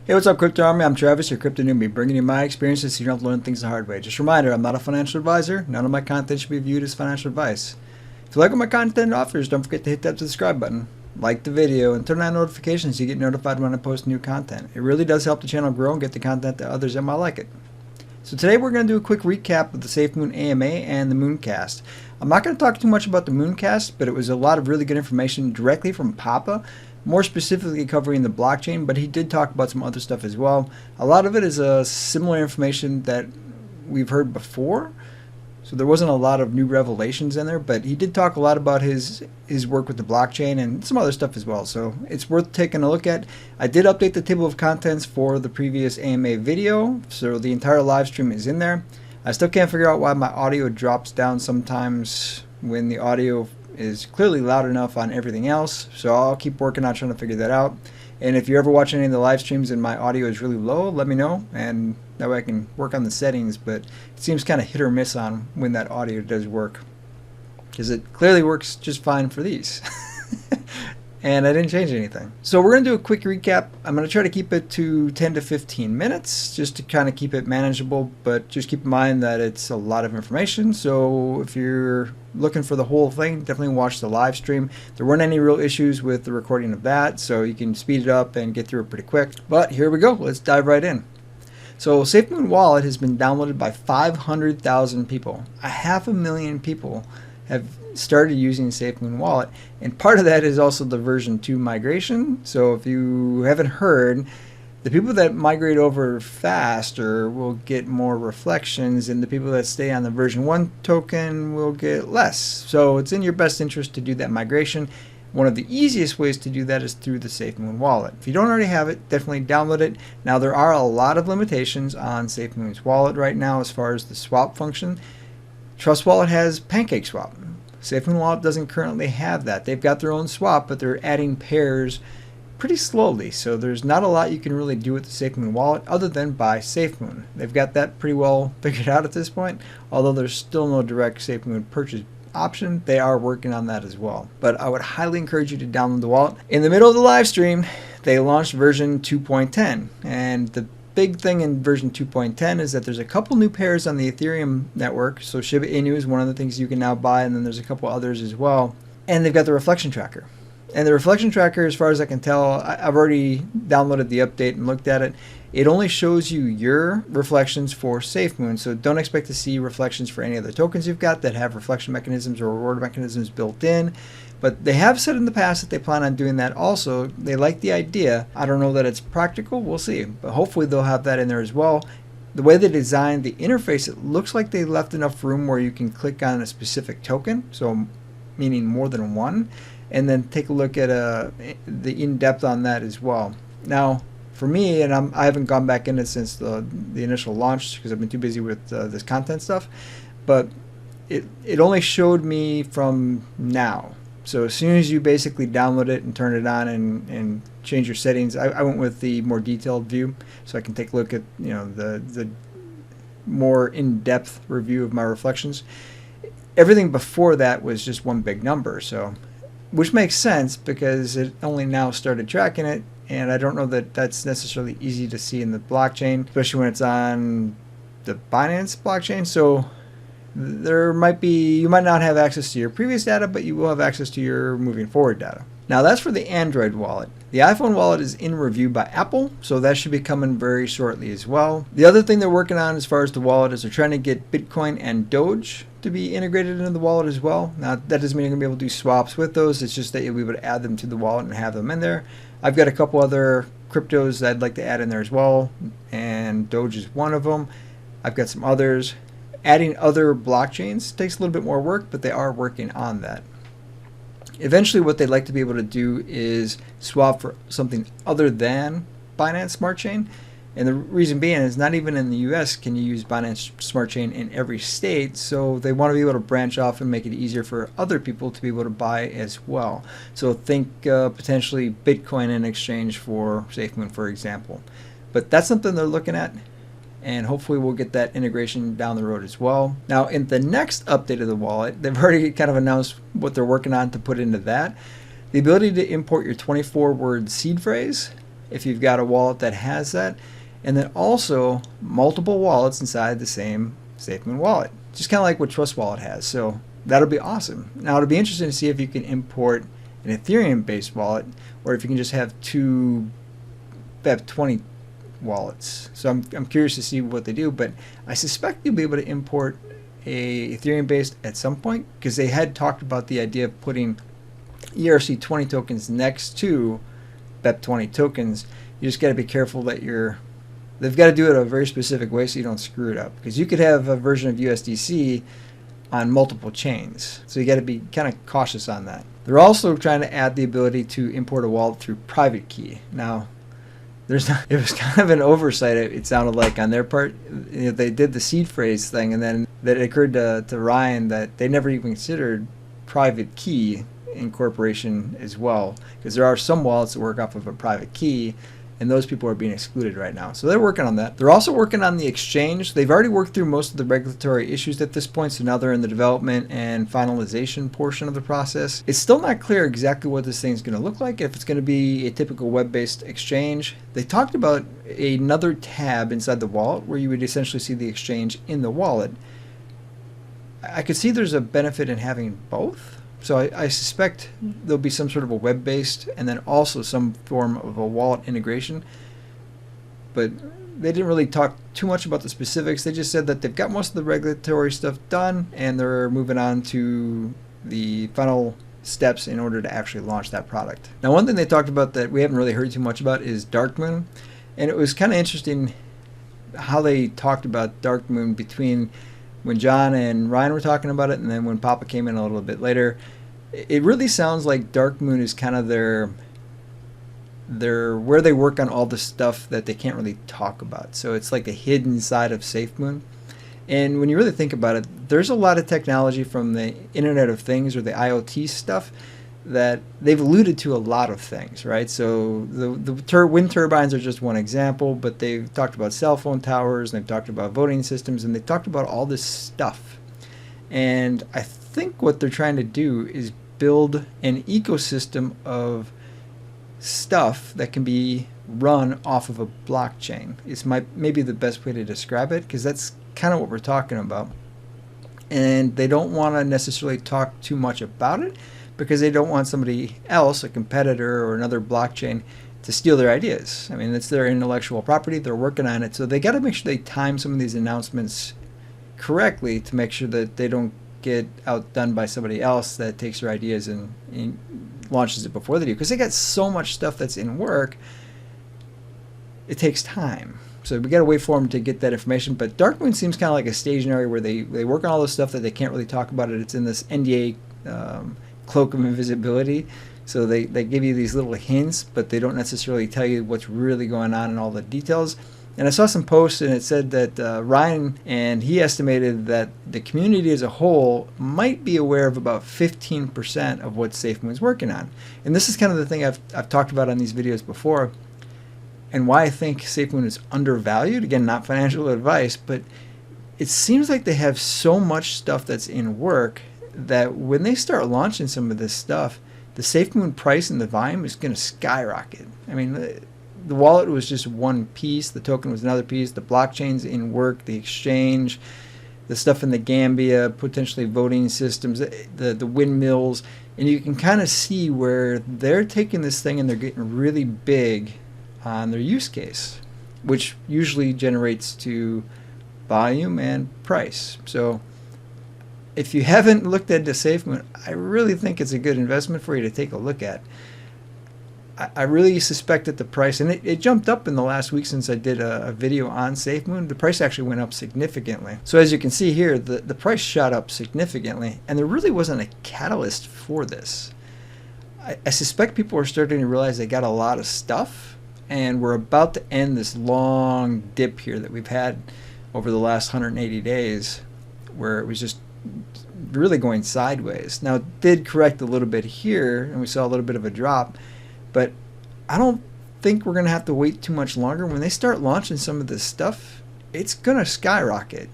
Hey, what's up, Crypto Army? I'm Travis, your crypto newbie, bringing you my experiences so you don't have to learn things the hard way. Just a reminder, I'm not a financial advisor. None of my content should be viewed as financial advice. If you like what my content offers, don't forget to hit that subscribe button, like the video, and turn on notifications so you get notified when I post new content. It really does help the channel grow and get the content to others that might like it. So today we're going to do a quick recap of the Safemoon AMA and the MoonCast. I'm not going to talk too much about the MoonCast, but it was a lot of really good information directly from Papa, more specifically covering the blockchain, but he did talk about some other stuff as well. A lot of it is similar information that we've heard before, so there wasn't a lot of new revelations in there, but he did talk a lot about his work with the blockchain and some other stuff as well, so it's worth taking a look at. I did update the table of contents for the previous AMA video, so the entire live stream is in there. I still can't figure out why my audio drops down sometimes when the audio is clearly loud enough on everything else, so I'll keep working on trying to figure that out. And if you ever watch any of the live streams and my audio is really low, let me know, and that way I can work on the settings, but it seems kind of hit or miss on when that audio does work, because it clearly works just fine for these. And I didn't change anything. So we're going to do a quick recap. I'm going to try to keep it to 10 to 15 minutes just to kind of keep it manageable, but just keep in mind that it's a lot of information. So if you're looking for the whole thing, definitely watch the live stream. There weren't any real issues with the recording of that, so you can speed it up and get through it pretty quick. But here we go. Let's dive right in. So Safemoon Wallet has been downloaded by 500,000 people. 500,000 people have started using Safemoon Wallet, and part of that is also the version 2 migration. So if you haven't heard, the people that migrate over faster will get more reflections, and the people that stay on the version 1 token will get less. So it's in your best interest to do that migration. One of the easiest ways to do that is through the Safemoon Wallet. If you don't already have it, definitely download it. Now, there are a lot of limitations on Safemoon's wallet right now as far as the swap function. Trust Wallet has PancakeSwap. Safemoon Wallet doesn't currently have that. They've got their own swap, but they're adding pairs pretty slowly, so there's not a lot you can really do with the Safemoon Wallet other than buy Safemoon. They've got that pretty well figured out at this point, although there's still no direct Safemoon purchase option. They are working on that as well, but I would highly encourage you to download the wallet. In the middle of the live stream, they launched version 2.10, and the big thing in version 2.10 is that there's a couple new pairs on the Ethereum network. So Shiba Inu is one of the things you can now buy, and then there's a couple others as well. And they've got the reflection tracker. And the reflection tracker, as far as I can tell, I've already downloaded the update and looked at it. It only shows you your reflections for Safemoon, so don't expect to see reflections for any other tokens you've got that have reflection mechanisms or reward mechanisms built in. But they have said in the past that they plan on doing that also. They like the idea. I don't know that it's practical. We'll see. But hopefully they'll have that in there as well. The way they designed the interface, it looks like they left enough room where you can click on a specific token, so meaning more than one, and then take a look at the in-depth on that as well. Now, for me, and I haven't gone back in it since the initial launch because I've been too busy with this content stuff, but it only showed me from now. So as soon as you basically download it and turn it on and change your settings, I went with the more detailed view, so I can take a look at the more in-depth review of my reflections. Everything before that was just one big number, so which makes sense because it only now started tracking it, and I don't know that that's necessarily easy to see in the blockchain, especially when it's on the Binance blockchain. So you might not have access to your previous data, but you will have access to your moving forward data. Now that's for the Android wallet. The iPhone wallet is in review by Apple, so that should be coming very shortly as well. The other thing they're working on as far as the wallet is they're trying to get Bitcoin and Doge to be integrated into the wallet as well. Now that doesn't mean you're going to be able to do swaps with those, it's just that you'll be able to add them to the wallet and have them in there. I've got a couple other cryptos that I'd like to add in there as well, and Doge is one of them. I've got some others. Adding other blockchains takes a little bit more work, but they are working on that. Eventually what they'd like to be able to do is swap for something other than Binance Smart Chain. And the reason being is not even in the US can you use Binance Smart Chain in every state, so they want to be able to branch off and make it easier for other people to be able to buy as well. So think potentially Bitcoin in exchange for Safemoon, for example. But that's something they're looking at, and hopefully we'll get that integration down the road as well. Now in the next update of the wallet, they've already kind of announced what they're working on to put into that. The ability to import your 24-word seed phrase if you've got a wallet that has that, and then also multiple wallets inside the same Safemoon wallet, just kind of like what Trust Wallet has. So that'll be awesome. Now it'll be interesting to see if you can import an Ethereum-based wallet, or if you can just have two V2.10 wallets. So I'm curious to see what they do, but I suspect you'll be able to import a Ethereum-based at some point, because they had talked about the idea of putting ERC20 tokens next to V2.20 tokens. You just got to be careful that they've got to do it a very specific way so you don't screw it up, because you could have a version of USDC on multiple chains, so you got to be kind of cautious on that. They're also trying to add the ability to import a wallet through private key. Now, it was kind of an oversight, it sounded like, on their part. They did the seed phrase thing, and then that it occurred to Ryan that they never even considered private key incorporation as well, because there are some wallets that work off of a private key, and those people are being excluded right now. So they're working on that. They're also working on the exchange. They've already worked through most of the regulatory issues at this point, so now they're in the development and finalization portion of the process. It's still not clear exactly what this thing's going to look like, if it's going to be a typical web-based exchange. They talked about another tab inside the wallet where you would essentially see the exchange in the wallet. I could see there's a benefit in having both. So I suspect there'll be some sort of a web-based and then also some form of a wallet integration. But they didn't really talk too much about the specifics. They just said that they've got most of the regulatory stuff done, and they're moving on to the final steps in order to actually launch that product. Now, one thing they talked about that we haven't really heard too much about is Darkmoon. And it was kind of interesting how they talked about Darkmoon between when John and Ryan were talking about it, and then when Papa came in a little bit later. It really sounds like Darkmoon is kind of their where they work on all the stuff that they can't really talk about. So it's like the hidden side of Safemoon. And when you really think about it, there's a lot of technology from the Internet of Things or the IoT stuff that they've alluded to a lot of things, right? So the wind turbines are just one example, but they've talked about cell phone towers, and they've talked about voting systems, and they've talked about all this stuff. And I think what they're trying to do is build an ecosystem of stuff that can be run off of a blockchain. It's maybe the best way to describe it, because that's kind of what we're talking about. And they don't want to necessarily talk too much about it, because they don't want somebody else, a competitor or another blockchain, to steal their ideas. I mean, it's their intellectual property. They're working on it. So they got to make sure they time some of these announcements correctly to make sure that they don't get outdone by somebody else that takes their ideas and launches it before they do. Because they got so much stuff that's in work, it takes time. So we got to wait for them to get that information. But Darkmoon seems kind of like a staging area where they work on all this stuff that they can't really talk about it. It's in this NDA cloak of invisibility. So they give you these little hints, but they don't necessarily tell you what's really going on in all the details. And I saw some posts, and it said that Ryan, and he estimated that the community as a whole might be aware of about 15% of what Safemoon's working on. And this is kind of the thing I've talked about on these videos before, and why I think Safemoon is undervalued. Again, not financial advice, but it seems like they have so much stuff that's in work that when they start launching some of this stuff, the Safemoon price and the volume is going to skyrocket. I mean, the wallet was just one piece, the token was another piece, the blockchain's in work, the exchange, the stuff in the Gambia, potentially voting systems, the windmills, and you can kind of see where they're taking this thing and they're getting really big on their use case, which usually generates to volume and price. So if you haven't looked at the Safemoon, I really think it's a good investment for you to take a look at. I really suspect that the price, and it jumped up in the last week since I did a video on Safemoon. The price actually went up significantly. So as you can see here, the price shot up significantly, and there really wasn't a catalyst for this. I suspect people are starting to realize they got a lot of stuff, and we're about to end this long dip here that we've had over the last 180 days, where it was just really going sideways. Now, it did correct a little bit here, and we saw a little bit of a drop, but I don't think we're going to have to wait too much longer. When they start launching some of this stuff, it's going to skyrocket.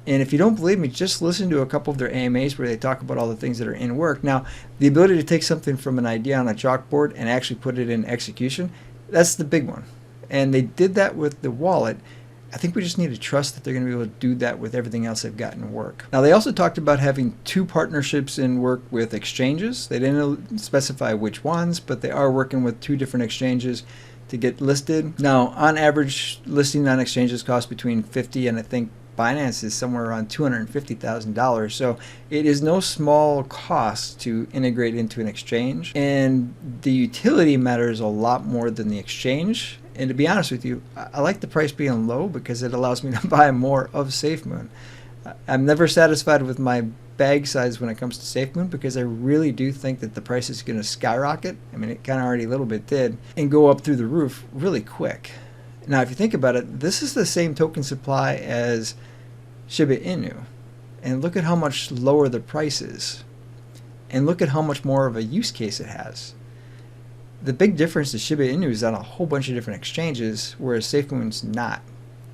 And if you don't believe me, just listen to a couple of their AMAs where they talk about all the things that are in work. Now, the ability to take something from an idea on a chalkboard and actually put it in execution, That's the big one. And they did that with the wallet. I think we just need to trust that they're going to be able to do that with everything else they've got in work. Now, they also talked about having 2 partnerships in work with exchanges. They didn't specify which ones, but they are working with 2 different exchanges to get listed. Now, on average, listing on exchanges costs between $50 and I think Binance is somewhere around $250,000. So it is no small cost to integrate into an exchange. And the utility matters a lot more than the exchange. And to be honest with you, I like the price being low because it allows me to buy more of Safemoon. I'm never satisfied with my bag size when it comes to Safemoon because I really do think that the price is going to skyrocket. I mean, it kind of already a little bit did, and go up through the roof really quick. Now, if you think about it, this is the same token supply as Shiba Inu. And look at how much lower the price is. And look at how much more of a use case it has. The big difference is Shiba Inu is on a whole bunch of different exchanges, whereas Safemoon's not.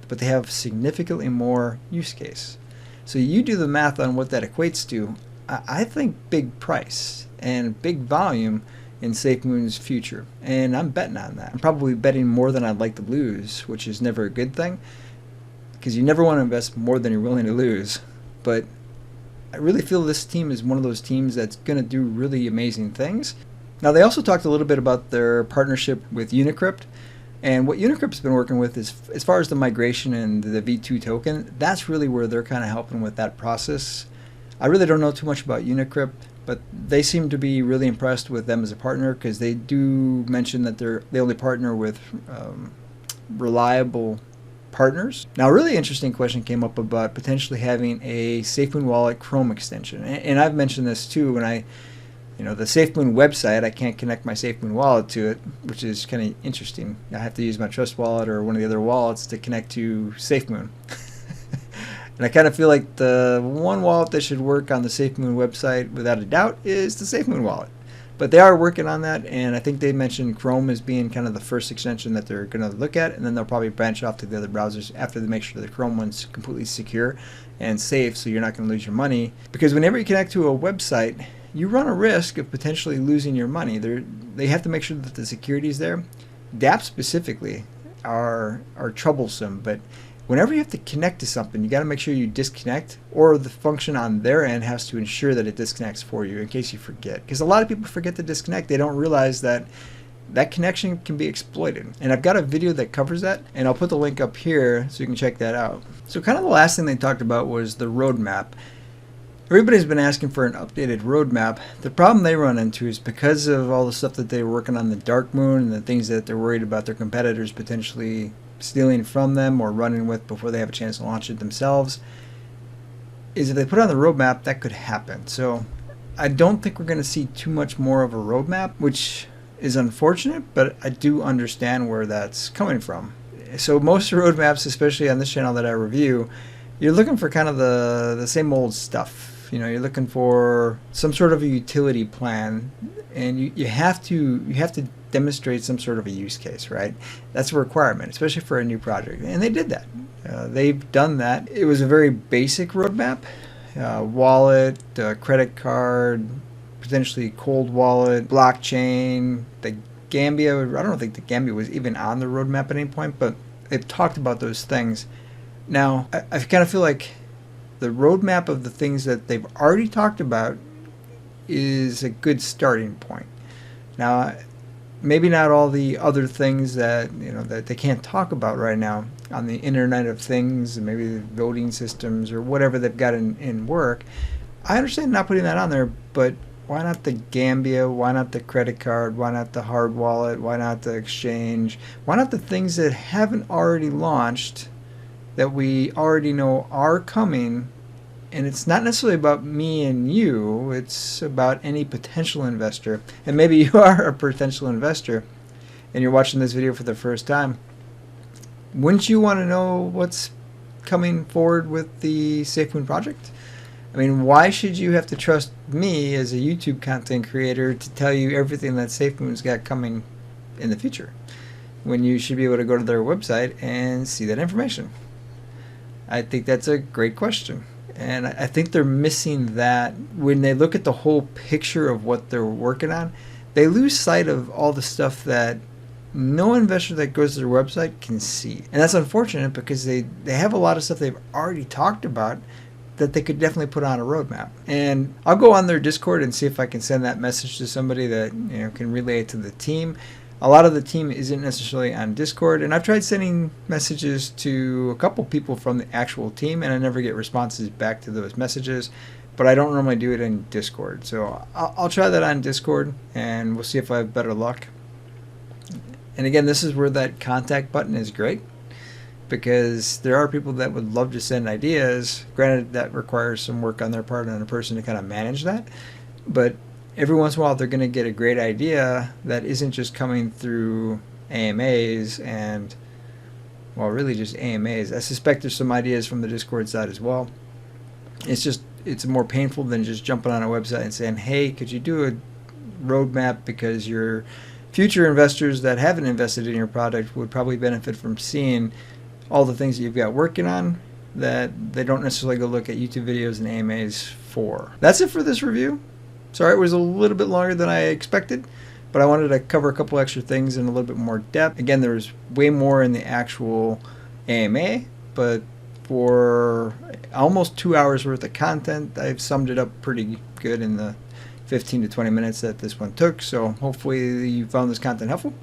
But they have significantly more use case. So you do the math on what that equates to. I think big price and big volume in Safemoon's future. And I'm betting on that. I'm probably betting more than I'd like to lose, which is never a good thing, because you never want to invest more than you're willing to lose. But I really feel this team is one of those teams that's going to do really amazing things. Now, they also talked a little bit about their partnership with Unicrypt. And what Unicrypt's been working with is, as far as the migration and the V2 token, that's really where they're kind of helping with that process. I really don't know too much about Unicrypt, but they seem to be really impressed with them as a partner because they do mention that they only partner with reliable partners. Now, a really interesting question came up about potentially having a Safemoon wallet Chrome extension. And I've mentioned this too when the Safemoon website, I can't connect my Safemoon wallet to it, which is kind of interesting. I have to use my Trust wallet or one of the other wallets to connect to Safemoon. And I kind of feel like the one wallet that should work on the Safemoon website, without a doubt, is the Safemoon wallet. But they are working on that, and I think they mentioned Chrome as being kind of the first extension that they're going to look at, and then they'll probably branch off to the other browsers after they make sure the Chrome one's completely secure and safe, so you're not going to lose your money. Because whenever you connect to a website, you run a risk of potentially losing your money. They have to make sure that the security is there. dApps specifically are troublesome, but whenever you have to connect to something, you got to make sure you disconnect, or the function on their end has to ensure that it disconnects for you in case you forget. Because a lot of people forget to disconnect. They don't realize that that connection can be exploited. And I've got a video that covers that, and I'll put the link up here so you can check that out. So kind of the last thing they talked about was the roadmap. Everybody's been asking for an updated roadmap. The problem they run into is because of all the stuff that they're working on the Dark Moon and the things that they're worried about their competitors potentially stealing from them or running with before they have a chance to launch it themselves, is if they put on the roadmap, that could happen. So I don't think we're going to see too much more of a roadmap, which is unfortunate, but I do understand where that's coming from. So most roadmaps, especially on this channel that I review, you're looking for kind of the same old stuff. You're looking for some sort of a utility plan, and you have to demonstrate some sort of a use case, right? That's a requirement, especially for a new project, and they did that. They've done that. It was a very basic roadmap: wallet, credit card, potentially cold wallet, blockchain, the Gambia. I don't think the Gambia was even on the roadmap at any point, but they've talked about those things. Now, I kind of feel like the roadmap of the things that they've already talked about is a good starting point. Now, maybe not all the other things that that they can't talk about right now on the Internet of Things, and maybe the voting systems or whatever they've got in work. I understand not putting that on there, but why not the Gambia? Why not the credit card? Why not the hard wallet? Why not the exchange? Why not the things that haven't already launched, that we already know are coming? And it's not necessarily about me and you, it's about any potential investor. And maybe you are a potential investor and you're watching this video for the first time. Wouldn't you want to know what's coming forward with the Safemoon project? I mean, why should you have to trust me as a YouTube content creator to tell you everything that Safemoon's got coming in the future, when you should be able to go to their website and see that information? I think that's a great question. And I think they're missing that. When they look at the whole picture of what they're working on, they lose sight of all the stuff that no investor that goes to their website can see. And that's unfortunate because they have a lot of stuff they've already talked about that they could definitely put on a roadmap. And I'll go on their Discord and see if I can send that message to somebody that can relay it to the team. A lot of the team isn't necessarily on Discord, and I've tried sending messages to a couple people from the actual team, and I never get responses back to those messages. But I don't normally do it in Discord, so I'll try that on Discord, and we'll see if I have better luck. And again, this is where that contact button is great, because there are people that would love to send ideas. Granted, that requires some work on their part and a person to kind of manage that, but every once in a while they're going to get a great idea that isn't just coming through AMAs and, well, really just AMAs. I suspect there's some ideas from the Discord side as well. It's more painful than just jumping on a website and saying, hey, could you do a roadmap, because your future investors that haven't invested in your product would probably benefit from seeing all the things that you've got working on that they don't necessarily go look at YouTube videos and AMAs for. That's it for this review. Sorry it was a little bit longer than I expected, but I wanted to cover a couple extra things in a little bit more depth. Again, there was way more in the actual AMA, but for almost 2 hours worth of content, I've summed it up pretty good in the 15 to 20 minutes that this one took. So hopefully you found this content helpful.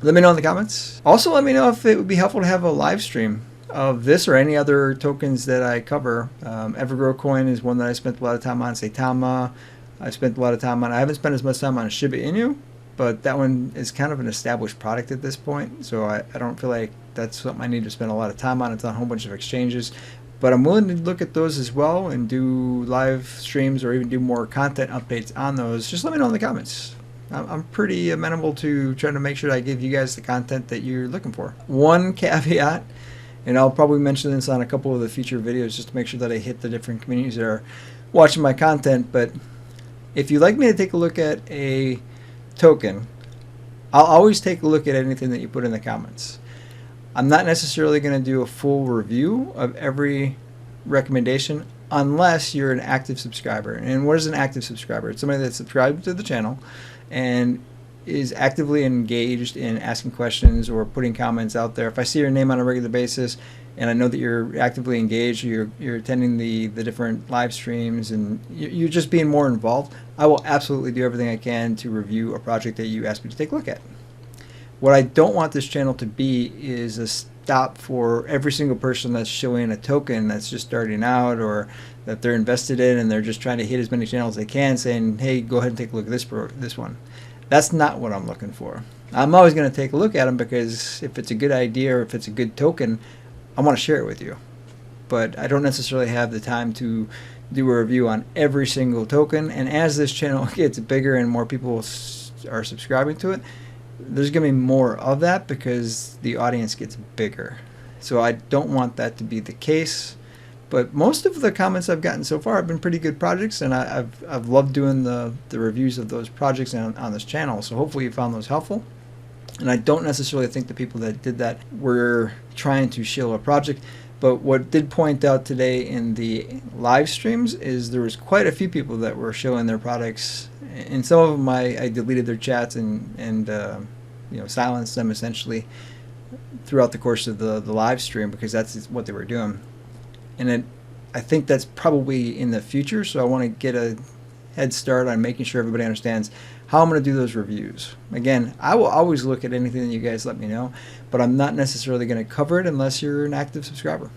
Let me know in the comments. Also, let me know if it would be helpful to have a live stream of this or any other tokens that I cover. Evergrow coin is one that I spent a lot of time on. Saitama, I spent a lot of time on. I haven't spent as much time on Shiba Inu, but that one is kind of an established product at this point, so I don't feel like that's something I need to spend a lot of time on. It's on a whole bunch of exchanges, but I'm willing to look at those as well and do live streams or even do more content updates on those. Just let me know in the comments. I'm pretty amenable to trying to make sure I give you guys the content that you're looking for. One caveat, and I'll probably mention this on a couple of the future videos just to make sure that I hit the different communities that are watching my content, but if you'd like me to take a look at a token, I'll always take a look at anything that you put in the comments. I'm not necessarily going to do a full review of every recommendation unless you're an active subscriber. And what is an active subscriber? It's somebody that's subscribed to the channel and is actively engaged in asking questions or putting comments out there. If I see your name on a regular basis and I know that you're actively engaged, you're attending the different live streams, and you're just being more involved, I will absolutely do everything I can to review a project that you asked me to take a look at. What I don't want this channel to be is a stop for every single person that's showing a token that's just starting out or that they're invested in and they're just trying to hit as many channels as they can, saying, hey, go ahead and take a look at this one. That's not what I'm looking for. I'm always going to take a look at them because if it's a good idea or if it's a good token, I want to share it with you. But I don't necessarily have the time to do a review on every single token. And as this channel gets bigger and more people are subscribing to it, there's going to be more of that because the audience gets bigger. So I don't want that to be the case. But most of the comments I've gotten so far have been pretty good projects, and I've loved doing the reviews of those projects on this channel. So hopefully you found those helpful. And I don't necessarily think the people that did that were trying to shill a project. But what did point out today in the live streams is there was quite a few people that were showing their products. And some of them I deleted their chats and silenced them essentially throughout the course of the live stream because that's what they were doing. And I think that's probably in the future, so I want to get a head start on making sure everybody understands how I'm going to do those reviews. Again, I will always look at anything that you guys let me know, but I'm not necessarily going to cover it unless you're an active subscriber.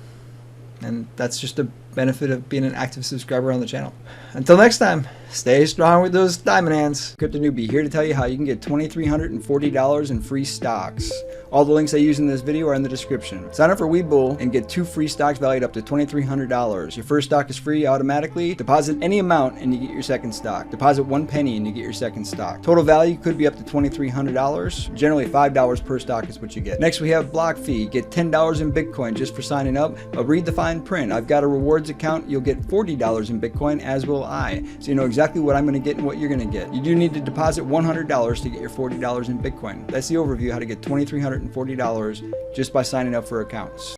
And that's just a benefit of being an active subscriber on the channel. Until next time, stay strong with those diamond hands. Crypto Newbie here to tell you how you can get $2,340 in free stocks. All the links I use in this video are in the description. Sign up for Webull and get 2 free stocks valued up to $2,300. Your first stock is free automatically. Deposit any amount and you get your second stock. Deposit 1 penny and you get your second stock. Total value could be up to $2,300. Generally $5 per stock is what you get. Next we have block fee. Get $10 in Bitcoin just for signing up. Read the fine print. I've got a rewards account. You'll get $40 in Bitcoin, as will I. So you know exactly what I'm going to get and what you're going to get. You do need to deposit $100 to get your $40 in Bitcoin. That's the overview how to get $2,340 just by signing up for accounts.